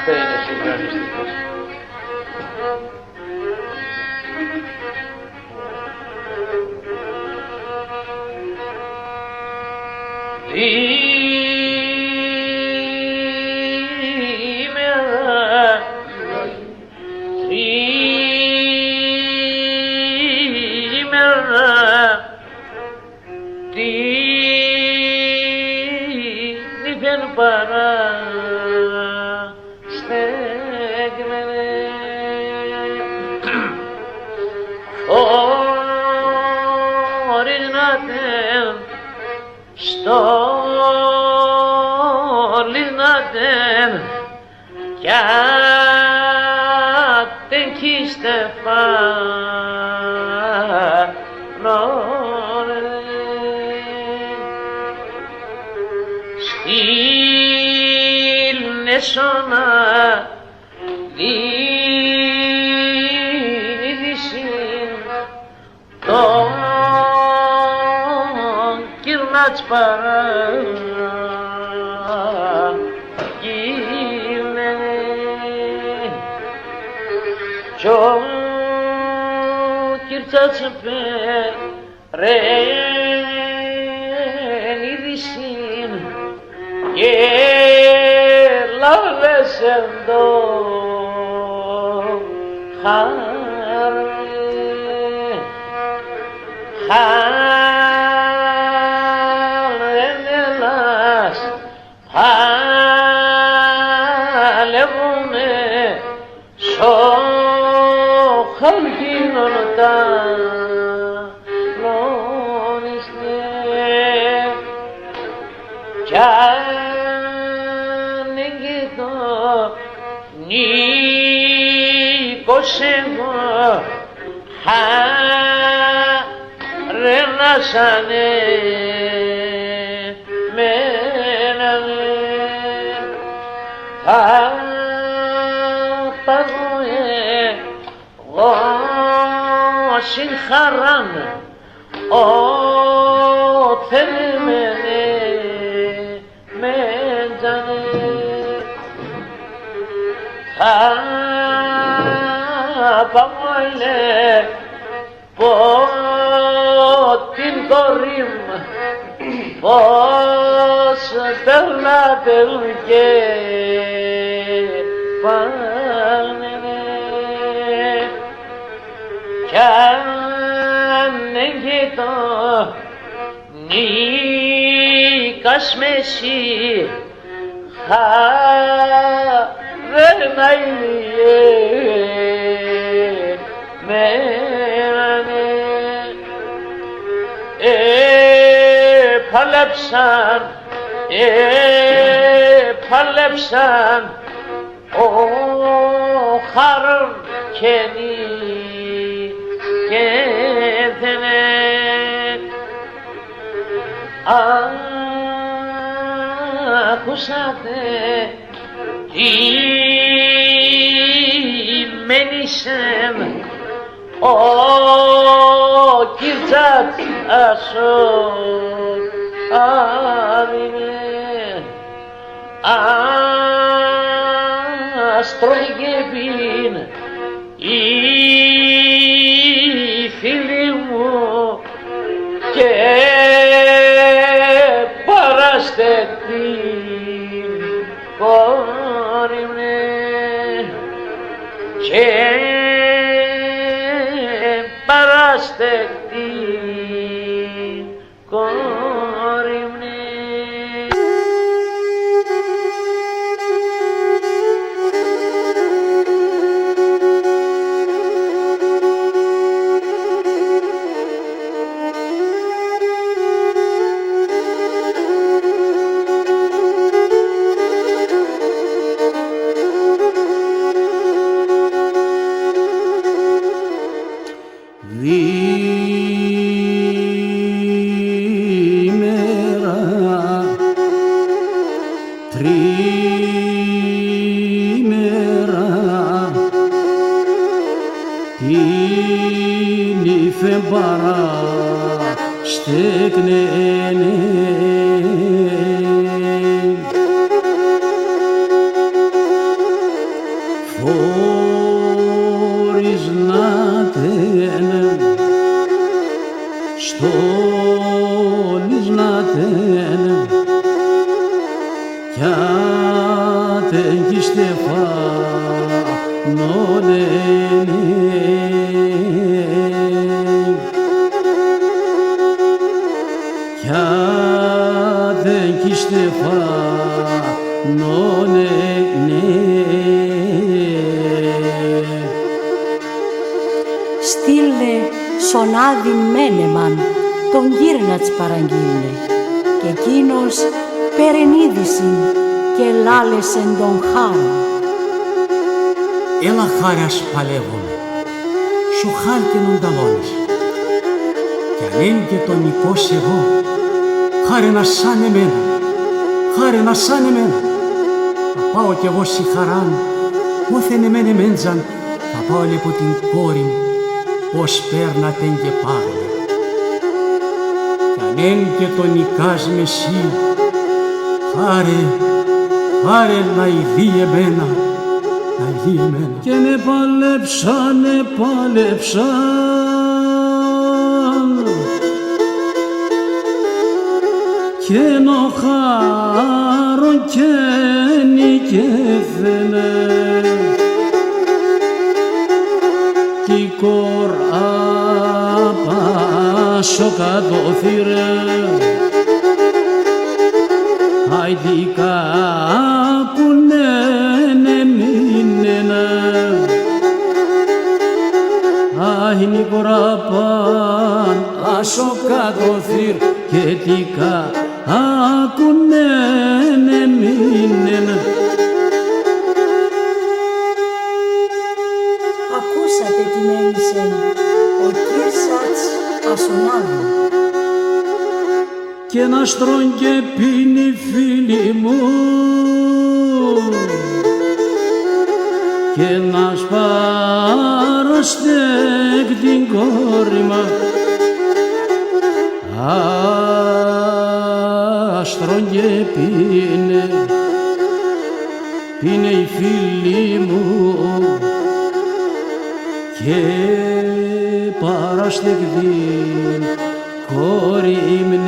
Αυτό είναι συγκλονιστικός. Παλέψαν ο χαρών και έθενε ακούσατε τι μένησεν ο Κυρτσάτ ασόν άδεινε αστρογεύειν οι φίλοι μου και παραστετήν κόρη μου και παραστετήν κόρη μου. στόλις να τένε κι άτε κι στεφάνωνε κι άτε κι στεφάνωνε Στείλε σον Άδην Μένεμαν τον γύρνατς παραγγείλνε και εκείνος περενίδησιν και λάλεσεν τον χάρον. Έλα χάρας παλεύομαι, σου χάλκαινον ταλώνες κι αν είναι και τον νικός εγώ, χάρενα σαν εμένα, χάρενα σαν εμένα. Θα πάω κι εγώ στη χαράν, όθεν εμένε μέντζαν, θα πάω λοιπόν την κόρη μου, πως πέρνατεν και πάγνε. Κι αν είναι και τον νικάς με εσύ, χάρε να ειδεί εμένα, να ειδεί εμένα. Και ναι παλέψαν και νο χάρον και νικέθαινε κι η κορά πάσο κατώθηρε αϊδικά κουνένε μείναινε αϊν η κορά πάσο κατώθηρε και τίκα ακουνένε μείναινε. Ακούσατε τι μέλησεν ο Κύρσατς ασονάδων. Και να στρών και πίνει φίλοι μου και να σπάρω στέκ την κόρη μου άστρον και πίνε οι φίλοι μου και παραστεκ την κόρη μου.